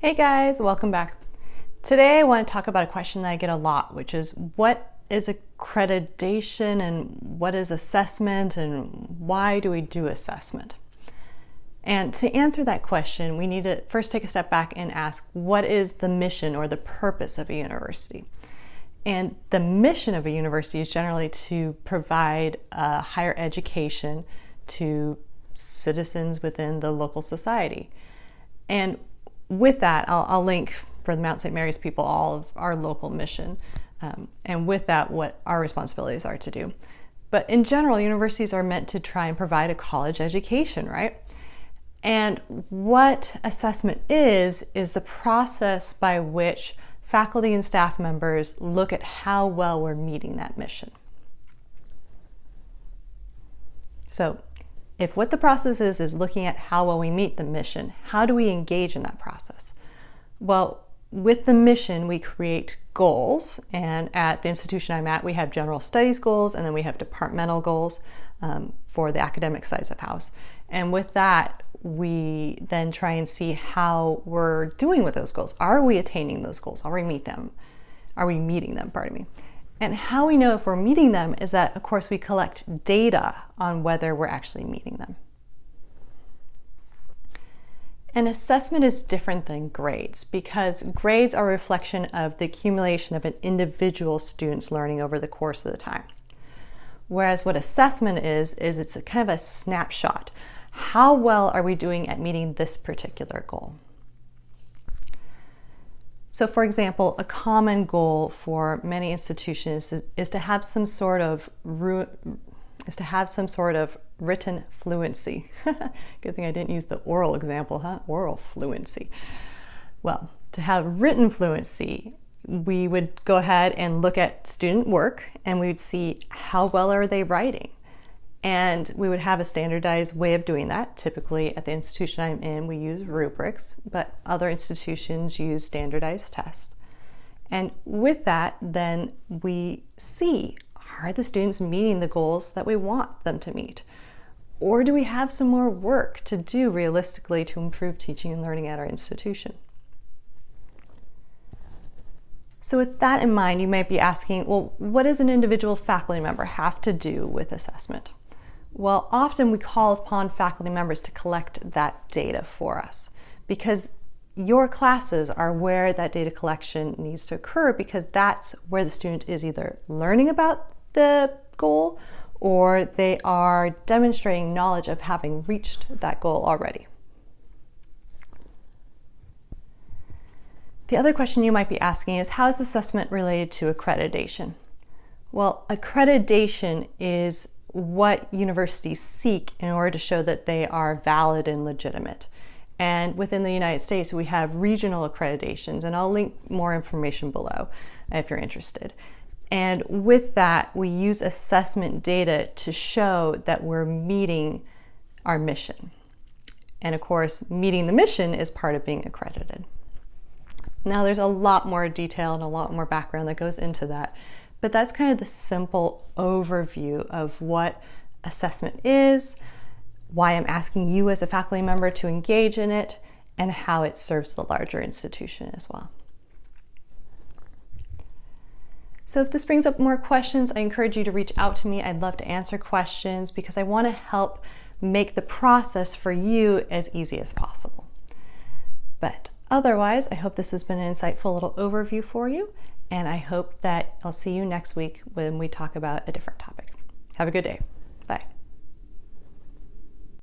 Hey guys, welcome back. Today I want to talk about a question that I get a lot, which is what is accreditation and what is assessment and why do we do assessment? And to answer that question, we need to first take a step back and ask what is the mission or the purpose of a university? And the mission of a university is generally to provide a higher education to citizens within the local society. And with that, I'll link for the Mount St. Mary's people all of our local mission, and with that, what our responsibilities are to do. But in general, universities are meant to try and provide a college education, right? And what assessment is the process by which faculty and staff members look at how well we're meeting that mission. So, if what the process is looking at how well we meet the mission, how do we engage in that process? Well, with the mission, we create goals, and at the institution I'm at, we have general studies goals, and then we have departmental goals for the academic sides of house. And with that, we then try and see how we're doing with those goals. Are we attaining those goals? Are we meeting them, pardon me. And how we know if we're meeting them is that, of course, we collect data on whether we're actually meeting them. An assessment is different than grades because grades are a reflection of the accumulation of an individual student's learning over the course of the time. Whereas what assessment is it's a kind of a snapshot. How well are we doing at meeting this particular goal? So for example, a common goal for many institutions is to have some sort of written fluency. Good thing I didn't use the oral example, huh? Oral fluency. Well, to have written fluency, we would go ahead and look at student work and we would see how well are they writing. And we would have a standardized way of doing that. Typically at the institution I'm in, we use rubrics, but other institutions use standardized tests. And with that, then we see, are the students meeting the goals that we want them to meet? Or do we have some more work to do realistically to improve teaching and learning at our institution? So with that in mind, you might be asking, well, what does an individual faculty member have to do with assessment? Well, often we call upon faculty members to collect that data for us because your classes are where that data collection needs to occur because that's where the student is either learning about the goal or they are demonstrating knowledge of having reached that goal already. The other question you might be asking is, how is assessment related to accreditation? Well, accreditation is what universities seek in order to show that they are valid and legitimate. And within the United States, we have regional accreditations, and I'll link more information below if you're interested. And with that, we use assessment data to show that we're meeting our mission. And of course, meeting the mission is part of being accredited. Now, there's a lot more detail and a lot more background that goes into that. But that's kind of the simple overview of what assessment is, why I'm asking you as a faculty member to engage in it, and how it serves the larger institution as well. So if this brings up more questions, I encourage you to reach out to me. I'd love to answer questions because I want to help make the process for you as easy as possible. But otherwise, I hope this has been an insightful little overview for you. And I hope that I'll see you next week when we talk about a different topic. Have a good day.